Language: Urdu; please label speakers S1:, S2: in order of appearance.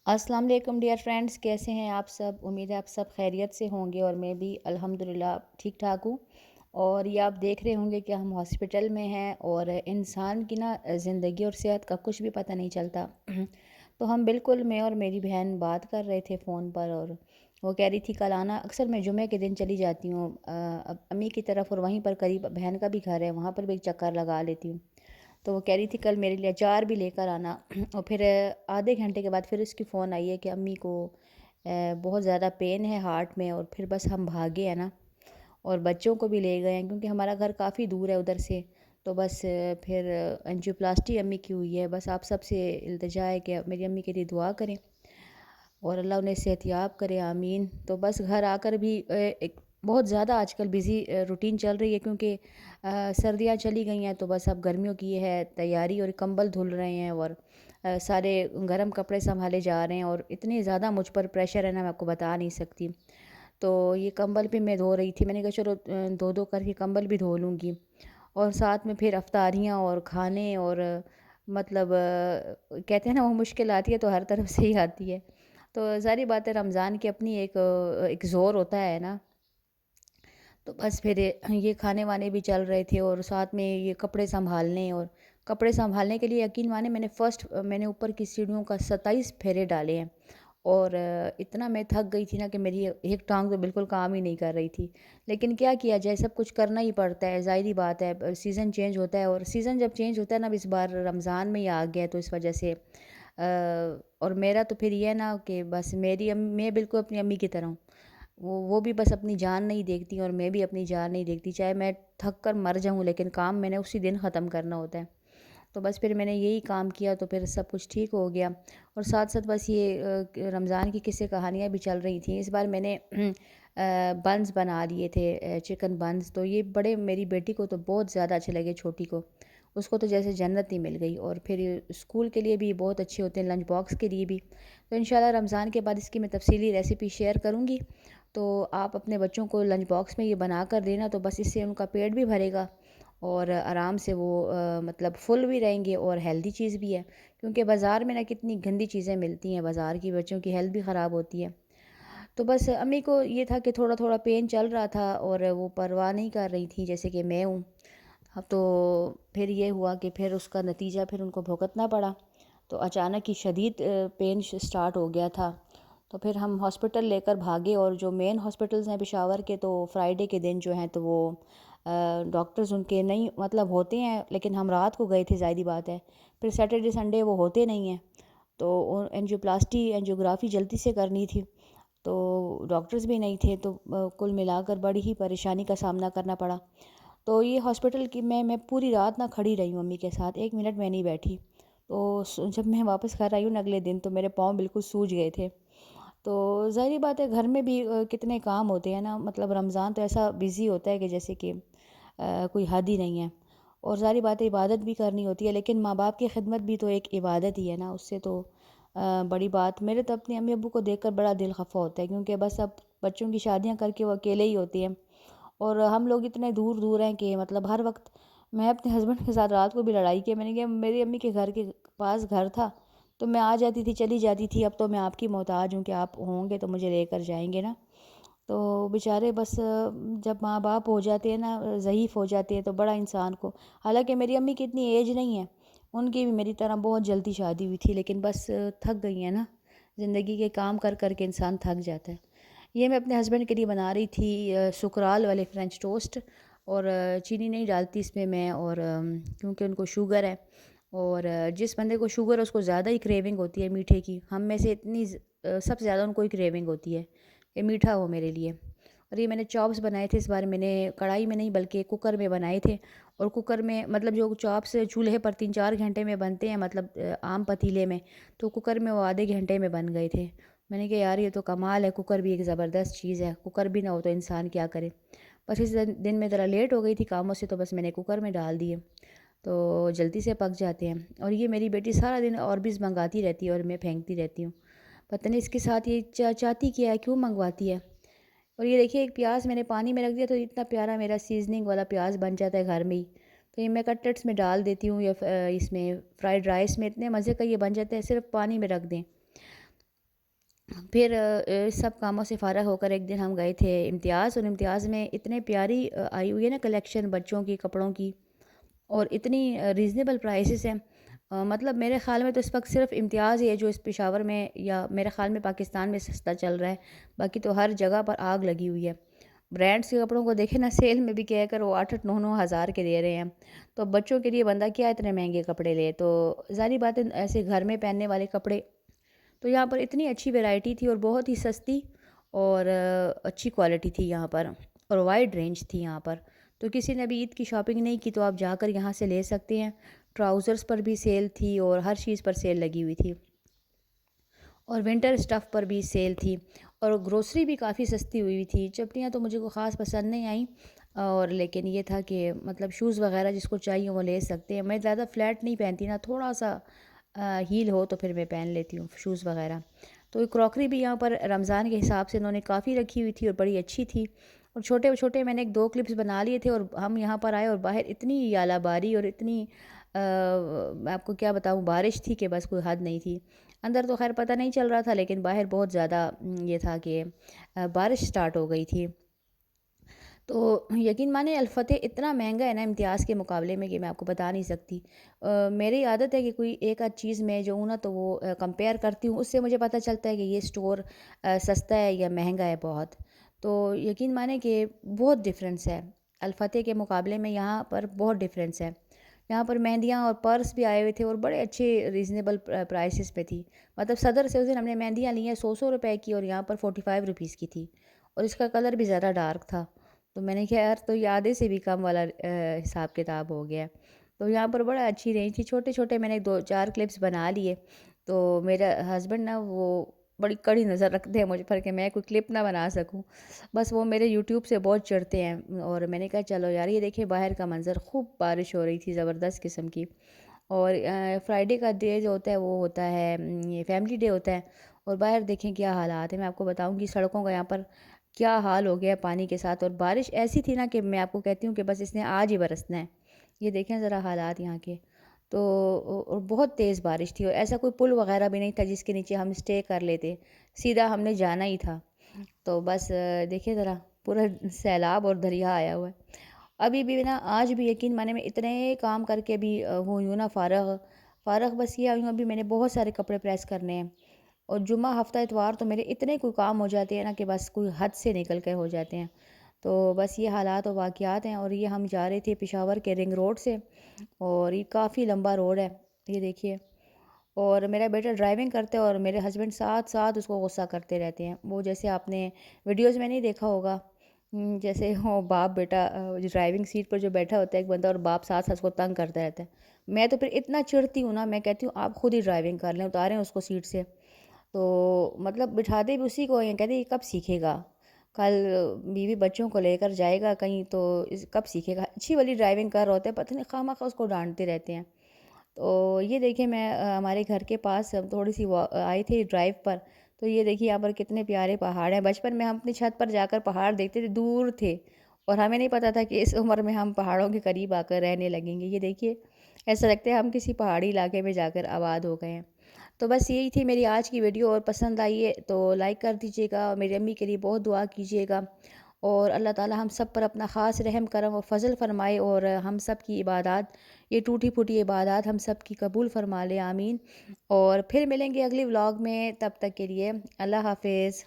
S1: السلام علیکم ڈیئر فرینڈس، کیسے ہیں آپ سب؟ امید ہے آپ سب خیریت سے ہوں گے اور میں بھی الحمدللہ ٹھیک ٹھاک ہوں۔ اور یہ آپ دیکھ رہے ہوں گے کہ ہم ہاسپٹل میں ہیں اور انسان کی زندگی اور صحت کا کچھ بھی پتہ نہیں چلتا۔ تو ہم بالکل، میں اور میری بہن بات کر رہے تھے فون پر، اور وہ کہہ رہی تھی کل آنا۔ اکثر میں جمعہ کے دن چلی جاتی ہوں امی کی طرف، اور وہیں پر قریب بہن کا بھی گھر ہے، وہاں پر بھی ایک چکر لگا لیتی ہوں۔ تو وہ کہہ رہی تھی کل میرے لیے اچار بھی لے کر آنا۔ اور پھر آدھے گھنٹے کے بعد پھر اس کی فون آئی ہے کہ امی کو بہت زیادہ پین ہے ہارٹ میں، اور پھر بس ہم بھاگے ہیں نا، اور بچوں کو بھی لے گئے ہیں کیونکہ ہمارا گھر کافی دور ہے ادھر سے۔ تو بس پھر انجیوپلاسٹی امی کی ہوئی ہے۔ بس آپ سب سے التجا ہے کہ میری امی کے لیے دعا کریں اور اللہ انہیں صحتیاب کرے، آمین۔ تو بس گھر آ کر بھی ایک بہت زیادہ آج کل بزی روٹین چل رہی ہے، کیونکہ سردیاں چلی گئی ہیں، تو بس اب گرمیوں کی یہ ہے تیاری، اور کمبل دھل رہے ہیں اور سارے گرم کپڑے سنبھالے جا رہے ہیں، اور اتنی زیادہ مجھ پر پریشر ہے نا، میں آپ کو بتا نہیں سکتی۔ تو یہ کمبل بھی میں دھو رہی تھی، میں نے کہا چلو دو دو کر کے کمبل بھی دھو لوں گی، اور ساتھ میں پھر افطاریاں اور کھانے، اور مطلب کہتے ہیں نا وہ مشکل آتی ہے تو ہر طرف سے ہی آتی ہے۔ تو ظاہری بات ہے رمضان کی اپنی ایک زور ہوتا ہے نا۔ تو بس پھر یہ کھانے وانے بھی چل رہے تھے، اور ساتھ میں یہ کپڑے سنبھالنے، اور کپڑے سنبھالنے کے لیے یقین مانے میں نے اوپر کی سیڑھیوں کا 27 پھیرے ڈالے ہیں، اور اتنا میں تھک گئی تھی نا کہ میری ایک ٹانگ تو بالکل کام ہی نہیں کر رہی تھی، لیکن کیا کیا جائے، سب کچھ کرنا ہی پڑتا ہے، ظاہری بات ہے، سیزن چینج ہوتا ہے، اور سیزن جب چینج ہوتا ہے نا، اب اس بار رمضان میں ہی آ گیا ہے، تو اس وجہ سے اور میرا تو پھر یہ ہے نا کہ بس میں بالکل اپنی امی کی طرح ہوں۔ وہ بھی بس اپنی جان نہیں دیکھتی، اور میں بھی اپنی جان نہیں دیکھتی، چاہے میں تھک کر مر جاؤں لیکن کام میں نے اسی دن ختم کرنا ہوتا ہے۔ تو بس پھر میں نے یہی کام کیا، تو پھر سب کچھ ٹھیک ہو گیا، اور ساتھ ساتھ بس یہ رمضان کی قصے کہانیاں بھی چل رہی تھیں۔ اس بار میں نے بنز بنا لیے تھے، چکن بنز، تو یہ بڑے میری بیٹی کو تو بہت زیادہ اچھے لگے، چھوٹی کو، اس کو تو جیسے جنت ہی مل گئی، اور پھر اسکول کے لیے بھی بہت اچھے ہوتے ہیں، لنچ باکس کے لیے بھی۔ تو انشاءاللہ رمضان کے بعد اس کی میں تفصیلی ریسیپی شیئر کروں گی، تو آپ اپنے بچوں کو لنچ باکس میں یہ بنا کر دینا، تو بس اس سے ان کا پیٹ بھی بھرے گا، اور آرام سے وہ مطلب فل بھی رہیں گے، اور ہیلدی چیز بھی ہے، کیونکہ بازار میں نا کتنی گندی چیزیں ملتی ہیں، بازار کی بچوں کی ہیلتھ بھی خراب ہوتی ہے۔ تو بس امی کو یہ تھا کہ تھوڑا تھوڑا پین چل رہا تھا، اور وہ پرواہ نہیں کر رہی تھی جیسے کہ میں ہوں۔ اب تو پھر یہ ہوا کہ پھر اس کا نتیجہ پھر ان کو بھگتنا پڑا، تو اچانک ہی شدید پین سٹارٹ ہو گیا تھا، تو پھر ہم ہاسپٹل لے کر بھاگے، اور جو مین ہاسپٹلز ہیں پشاور کے، تو فرائیڈے کے دن جو ہیں تو وہ ڈاکٹرز ان کے نہیں مطلب ہوتے ہیں، لیکن ہم رات کو گئے تھے، ظاہری بات ہے، پھر سیٹرڈے سنڈے وہ ہوتے نہیں ہیں، تو اینجیوگرافی جلدی سے کرنی تھی، تو ڈاکٹرز بھی نہیں تھے، تو کل ملا کر بڑی ہی پریشانی کا سامنا کرنا پڑا۔ تو یہ ہاسپٹل کی میں پوری رات نہ کھڑی رہی ہوں امی کے ساتھ، ایک منٹ میں نہیں بیٹھی، تو جب میں واپس گھر آئی ہوں اگلے دن، تو میرے پاؤں بالکل سوج گئے تھے۔ تو ظاہری بات ہے گھر میں بھی کتنے کام ہوتے ہیں نا، مطلب رمضان تو ایسا بزی ہوتا ہے کہ جیسے کہ کوئی حد ہی نہیں ہے، اور ظاہری بات ہے عبادت بھی کرنی ہوتی ہے، لیکن ماں باپ کی خدمت بھی تو ایک عبادت ہی ہے نا، اس سے تو بڑی بات، میرے تو اپنے امی ابو کو دیکھ کر بڑا دل خفا ہوتا ہے، کیونکہ بس اب بچوں کی شادیاں کر کے وہ اکیلے ہی ہوتے ہیں، اور ہم لوگ اتنے دور دور ہیں کہ مطلب ہر وقت میں اپنے ہسبینڈ کے ساتھ رات کو بھی لڑائی کی، میں نے کہا میری امی کے گھر کے پاس گھر تھا تو میں آ جاتی تھی، چلی جاتی تھی، اب تو میں آپ کی محتاج ہوں کہ آپ ہوں گے تو مجھے لے کر جائیں گے نا۔ تو بیچارے بس جب ماں باپ ہو جاتے ہیں نا، ضعیف ہو جاتے ہیں، تو بڑا انسان کو، حالانکہ میری امی کی اتنی ایج نہیں ہے، ان کی بھی میری طرح بہت جلدی شادی ہوئی تھی، لیکن بس تھک گئی ہیں نا، زندگی کے کام کر کر کے انسان تھک جاتا ہے۔ یہ میں اپنے ہسبینڈ کے لیے بنا رہی تھی سکرال والے فرینچ ٹوسٹ، اور چینی نہیں ڈالتی اس میں اور کیونکہ ان کو شوگر ہے، اور جس بندے کو شوگر ہے اس کو زیادہ ہی کریونگ ہوتی ہے میٹھے کی، ہم میں سے سب سے زیادہ ان کو ہی کریونگ ہوتی ہے کہ میٹھا ہو میرے لیے۔ اور یہ میں نے چاپس بنائے تھے اس بار، میں نے کڑھائی میں نہیں بلکہ کوکر میں بنائے تھے، اور کوکر میں مطلب جو چاپس چولہے پر 3-4 گھنٹے میں بنتے ہیں، مطلب عام پتیلے میں، تو کوکر میں وہ آدھے گھنٹے میں بن گئے تھے۔ میں نے کہا یار یہ تو کمال ہے، کوکر بھی ایک زبردست چیز ہے، کوکر بھی نہ ہو تو انسان کیا کرے۔ بس اس دن میں ذرا لیٹ ہو گئی تھی کاموں سے، تو بس میں نے کوکر میں ڈال دیے، تو جلدی سے پک جاتے ہیں۔ اور یہ میری بیٹی سارا دن اوربز منگاتی رہتی ہے، اور میں پھینکتی رہتی ہوں، پتہ نہیں اس کے ساتھ یہ چاہتی کیا ہے، کیوں منگواتی ہے۔ اور یہ دیکھیے ایک پیاز میں نے پانی میں رکھ دیا تو اتنا پیارا میرا سیزننگ والا پیاز بن جاتا ہے گھر میں ہی، تو یہ میں کٹلیٹس میں ڈال دیتی ہوں، یا اس میں فرائیڈ رائس میں اتنے مزے کا یہ بن جاتا ہے، صرف پانی میں رکھ دیں۔ پھر سب کاموں سے فارغ ہو کر ایک دن ہم گئے تھے امتیاز، اور امتیاز میں اتنے پیاری آئی ہوئی ہے نا کلیکشن بچوں کی کپڑوں کی، اور اتنی ریزنیبل پرائسز ہیں۔ مطلب میرے خیال میں تو اس وقت صرف امتیاز ہی ہے جو اس پشاور میں، یا میرے خیال میں پاکستان میں سستا چل رہا ہے، باقی تو ہر جگہ پر آگ لگی ہوئی ہے۔ برانڈس کے کپڑوں کو دیکھیں نا، سیل میں بھی کہہ کر وہ 8-9 ہزار کے دے رہے ہیں، تو بچوں کے لیے بندہ کیا اتنے مہنگے کپڑے لے؟ تو ظاہری بات ہے ایسے گھر میں پہننے والے کپڑے، تو یہاں پر اتنی اچھی ویرائٹی تھی اور بہت ہی سستی، اور اچھی کوالٹی تھی یہاں پر، اور وائڈ رینج تھی یہاں پر۔ تو کسی نے ابھی عید کی شاپنگ نہیں کی تو آپ جا کر یہاں سے لے سکتے ہیں۔ ٹراؤزرز پر بھی سیل تھی اور ہر چیز پر سیل لگی ہوئی تھی، اور ونٹر اسٹف پر بھی سیل تھی، اور گروسری بھی کافی سستی ہوئی تھی۔ چپلیاں تو مجھے کوئی خاص پسند نہیں آئیں، اور لیکن یہ تھا کہ مطلب شوز وغیرہ جس کو چاہیے وہ لے سکتے ہیں۔ میں زیادہ فلیٹ نہیں پہنتی نا، تھوڑا سا ہیل ہو تو پھر میں پہن لیتی ہوں شوز وغیرہ۔ تو کراکری بھی یہاں پر رمضان کے حساب سے انہوں نے کافی رکھی ہوئی تھی اور بڑی اچھی تھی، اور چھوٹے چھوٹے میں نے 1-2 کلپس بنا لیے تھے، اور ہم یہاں پر آئے اور باہر اتنی آلہ باری اور اتنی میں آپ کو کیا بتاؤں بارش تھی کہ بس کوئی حد نہیں تھی۔ اندر تو خیر پتہ نہیں چل رہا تھا، لیکن باہر بہت زیادہ یہ تھا کہ بارش سٹارٹ ہو گئی تھی۔ تو یقین مانیں الفتح اتنا مہنگا ہے نا امتیاز کے مقابلے میں کہ میں آپ کو بتا نہیں سکتی۔ میری عادت ہے کہ کوئی ایک آدھ چیز میں جو ہوں نا تو وہ کمپیئر کرتی ہوں، اس سے مجھے پتہ چلتا ہے کہ یہ سٹور سستا ہے یا مہنگا ہے بہت۔ تو یقین مانیں کہ بہت ڈفرینس ہے الفتح کے مقابلے میں، یہاں پر بہت ڈفرینس ہے۔ یہاں پر مہندیاں اور پرس بھی آئے ہوئے تھے اور بڑے اچھے ریزنیبل پرائسز پہ تھی۔ مطلب صدر سے اس دن ہم نے مہندیاں لی ہیں 100 روپے کی، اور یہاں پر 45 روپیز کی تھی، اور اس کا کلر بھی زیادہ ڈارک تھا۔ تو میں نے کہا یار تو یہ آدھے سے بھی کم والا حساب کتاب ہو گیا۔ تو یہاں پر بڑا اچھی رینج تھی، چھوٹے چھوٹے میں نے 2-4 کلپس بنا لیے۔ تو میرا ہسبینڈ نا وہ بڑی کڑی نظر رکھتے ہیں مجھ پر کہ میں کوئی کلپ نہ بنا سکوں، بس وہ میرے یوٹیوب سے بہت چڑھتے ہیں۔ اور میں نے کہا چلو یار یہ دیکھیں باہر کا منظر، خوب بارش ہو رہی تھی زبردست قسم کی، اور فرائیڈے کا ڈے جو ہوتا ہے وہ ہوتا ہے یہ فیملی ڈے ہوتا ہے، اور باہر دیکھیں کیا حالات ہیں۔ میں آپ کو بتاؤں گی سڑکوں کا یہاں پر کیا حال ہو گیا پانی کے ساتھ، اور بارش ایسی تھی نا کہ میں آپ کو کہتی ہوں کہ بس اس نے آج ہی برسنا ہے۔ یہ دیکھیں ذرا حالات یہاں کے، تو اور بہت تیز بارش تھی، اور ایسا کوئی پل وغیرہ بھی نہیں تھا جس کے نیچے ہم اسٹے کر لیتے، سیدھا ہم نے جانا ہی تھا۔ تو بس دیکھیں ذرا پورا سیلاب اور دریا آیا ہوا ہے۔ ابھی بھی نا آج بھی یقین مانے میں اتنے کام کر کے بھی ہوئی ہوں نا فارغ بس یہ آئی ہوں ابھی میں نے بہت سارے کپڑے پریس کرنے ہیں، اور جمعہ ہفتہ اتوار تو میرے اتنے کوئی کام ہو جاتے ہیں نا کہ بس کوئی حد سے نکل کے ہو جاتے ہیں۔ تو بس یہ حالات و واقعات ہیں، اور یہ ہم جا رہے تھے پشاور کے رنگ روڈ سے، اور یہ کافی لمبا روڈ ہے یہ دیکھیے، اور میرا بیٹا ڈرائیونگ کرتا ہے اور میرے ہسبینڈ ساتھ ساتھ اس کو غصہ کرتے رہتے ہیں۔ وہ جیسے آپ نے ویڈیوز میں نہیں دیکھا ہوگا، جیسے وہ باپ بیٹا ڈرائیونگ سیٹ پر جو بیٹھا ہوتا ہے ایک بندہ، اور باپ ساتھ ساتھ اس کو تنگ کرتا رہتا ہے۔ میں تو پھر اتنا چڑھتی ہوں نا، میں کہتی ہوں آپ خود ہی ڈرائیونگ کر لیں، اتاریں اس کو سیٹ سے۔ تو مطلب بٹھاتے بھی اسی کو ہیں، کہتے یہ کب سیکھے گا، کل بیوی بچوں کو لے کر جائے گا کہیں تو کب سیکھے گا، اچھی والی ڈرائیونگ کر رہا ہوتا ہے، پتہ نہیں خواہ مخواہ اس کو ڈانٹتے رہتے ہیں۔ تو یہ دیکھیں میں ہمارے گھر کے پاس تھوڑی سی آئی تھی ڈرائیو پر، تو یہ دیکھیے یہاں پر کتنے پیارے پہاڑ ہیں۔ بچپن میں ہم اپنی چھت پر جا کر پہاڑ دیکھتے تھے، دور تھے، اور ہمیں نہیں پتہ تھا کہ اس عمر میں ہم پہاڑوں کے قریب آ کر رہنے لگیں گے۔ یہ دیکھیے ایسا لگتا ہے ہم کسی پہاڑی علاقے میں جا کر آباد ہو گئے ہیں۔ تو بس یہی تھی میری آج کی ویڈیو، اور پسند آئی ہے تو لائک کر دیجیے گا، اور میری امی کے لیے بہت دعا کیجیے گا، اور اللہ تعالی ہم سب پر اپنا خاص رحم کرم و فضل فرمائے، اور ہم سب کی عبادات، یہ ٹوٹی پھوٹی عبادات ہم سب کی قبول فرما لے، آمین۔ اور پھر ملیں گے اگلی ولاگ میں، تب تک کے لیے اللہ حافظ۔